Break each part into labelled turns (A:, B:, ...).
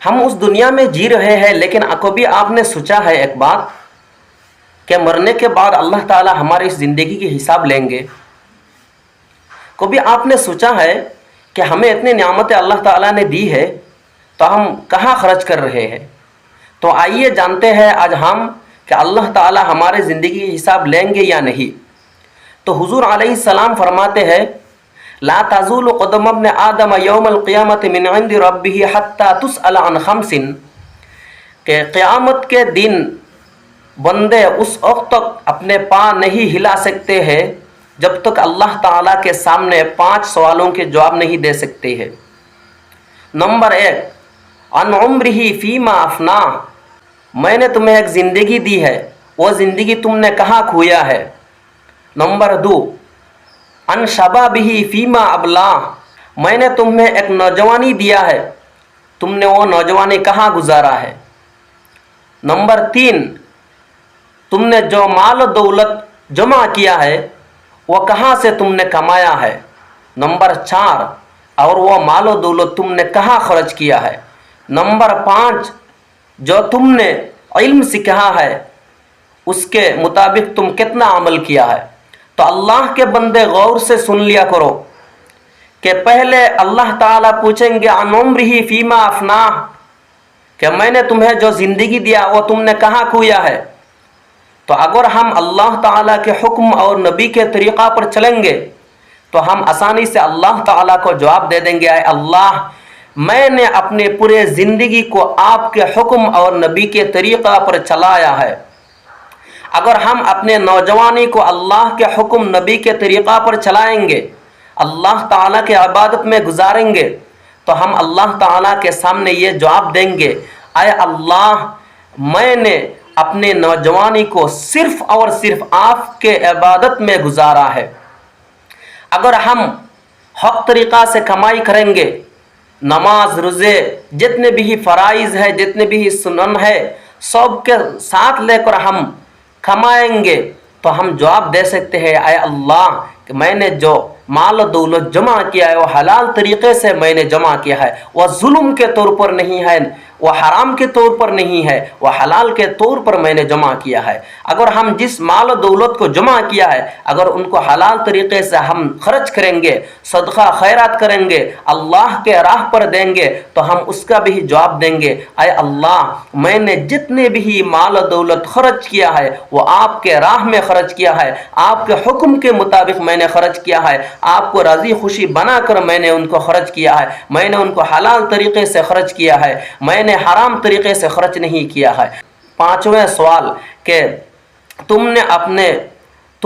A: ہم اس دنیا میں جی رہے ہیں، لیکن کبھی آپ نے سوچا ہے ایک بات کہ مرنے کے بعد اللہ تعالی ہماری اس زندگی کی حساب لیں گے؟ کبھی آپ نے سوچا ہے کہ ہمیں اتنی نعمتیں اللہ تعالیٰ نے دی ہے تو ہم کہاں خرچ کر رہے ہیں؟ تو آئیے جانتے ہیں آج ہم کہ اللہ تعالیٰ ہمارے زندگی کی حساب لیں گے یا نہیں۔ تو حضور علیہ السلام فرماتے ہیں لا تزول قدم ابن آدم یوم القیامت من عند ربہ حتی تسأل عن خمس، کہ قیامت کے دن بندے اس وقت تک اپنے پاں نہیں ہلا سکتے ہیں جب تک اللہ تعالیٰ کے سامنے 5 سوالوں کے جواب نہیں دے سکتے ہیں۔ نمبر 1، عن عمرہ فیما افنا، میں نے تمہیں ایک زندگی دی ہے، وہ زندگی تم نے کہاں کھویا ہے؟ نمبر 2، عن شبابہ فیما ابلا، میں نے تمہیں ایک نوجوانی دیا ہے، تم نے وہ نوجوانی کہاں گزارا ہے؟ نمبر 3، تم نے جو مال و دولت جمع کیا ہے وہ کہاں سے تم نے کمایا ہے؟ نمبر 4، اور وہ مال و دولت تم نے کہاں خرچ کیا ہے؟ نمبر 5، جو تم نے علم سیکھا ہے اس کے مطابق تم کتنا عمل کیا ہے؟ تو اللہ کے بندے غور سے سن لیا کرو کہ پہلے اللہ تعالیٰ پوچھیں گے عن عمرہ فیما افنا، کہ میں نے تمہیں جو زندگی دیا وہ تم نے کہاں کھویا ہے؟ تو اگر ہم اللہ تعالیٰ کے حکم اور نبی کے طریقہ پر چلیں گے تو ہم آسانی سے اللہ تعالیٰ کو جواب دے دیں گے اے اللہ، میں نے اپنے پورے زندگی کو آپ کے حکم اور نبی کے طریقہ پر چلایا ہے۔ اگر ہم اپنے نوجوانی کو اللہ کے حکم نبی کے طریقہ پر چلائیں گے، اللہ تعالیٰ کے عبادت میں گزاریں گے، تو ہم اللہ تعالیٰ کے سامنے یہ جواب دیں گے اے اللہ، میں نے اپنے نوجوانی کو صرف اور صرف آپ کے عبادت میں گزارا ہے۔ اگر ہم حق طریقہ سے کمائی کریں گے، نماز روزے جتنے بھی فرائض ہے، جتنے بھی سنن ہے، سب کے ساتھ لے کر ہم کمائیں گے تو ہم جواب دے سکتے ہیں اے اللہ کہ میں نے جو مال و دولت جمع کیا ہے وہ حلال طریقے سے میں نے جمع کیا ہے، وہ ظلم کے طور پر نہیں ہے، وہ حرام کے طور پر نہیں ہے، وہ حلال کے طور پر میں نے جمع کیا ہے۔ اگر ہم جس مال و دولت کو جمع کیا ہے اگر ان کو حلال طریقے سے ہم خرچ کریں گے، صدقہ خیرات کریں گے، اللہ کے راہ پر دیں گے، تو ہم اس کا بھی جواب دیں گے اے اللہ، میں نے جتنے بھی مال و دولت خرچ کیا ہے وہ آپ کے راہ میں خرچ کیا ہے، آپ کے حکم کے مطابق میں نے خرچ کیا ہے، آپ کو راضی خوشی بنا کر میں نے ان کو خرچ کیا ہے، میں نے ان کو حلال طریقے سے خرچ کیا ہے، میں نے حرام طریقے سے خرچ نہیں کیا ہے۔ 5واں سوال کہ تم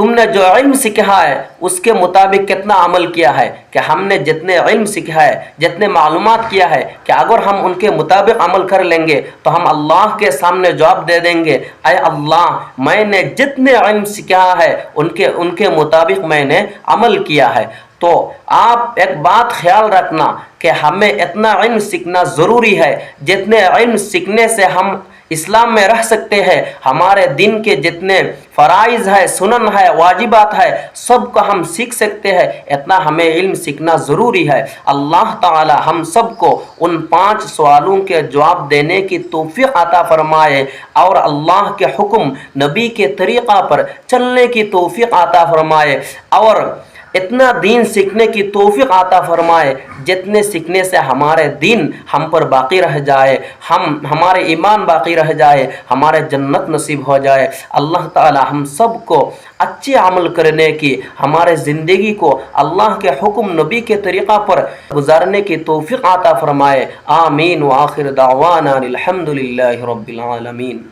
A: نے جو علم سیکھا ہے اس کے مطابق کتنا عمل کیا ہے، کہ ہم نے جتنے علم سیکھا ہے، جتنے معلومات کیا ہے، کہ اگر ہم ان کے مطابق عمل کر لیں گے تو ہم اللہ کے سامنے جواب دے دیں گے اے اللہ، میں نے جتنے علم سیکھا ہے ان کے مطابق میں نے عمل کیا ہے۔ تو آپ ایک بات خیال رکھنا کہ ہمیں اتنا علم سیکھنا ضروری ہے جتنے علم سیکھنے سے ہم اسلام میں رہ سکتے ہیں، ہمارے دین کے جتنے فرائض ہے، سنن ہے، واجبات ہے، سب کو ہم سیکھ سکتے ہیں، اتنا ہمیں علم سیکھنا ضروری ہے۔ اللہ تعالی ہم سب کو ان 5 سوالوں کے جواب دینے کی توفیق عطا فرمائے اور اللہ کے حکم نبی کے طریقہ پر چلنے کی توفیق عطا فرمائے اور اتنا دین سیکھنے کی توفیق عطا فرمائے جتنے سیکھنے سے ہمارے دین ہم پر باقی رہ جائے، ہمارے ایمان باقی رہ جائے، ہمارے جنت نصیب ہو جائے۔ اللہ تعالی ہم سب کو اچھے عمل کرنے کی، ہمارے زندگی کو اللہ کے حکم نبی کے طریقہ پر گزارنے کی توفیق عطا فرمائے۔ آمین وآخر دعوانا الحمدللہ رب العالمین۔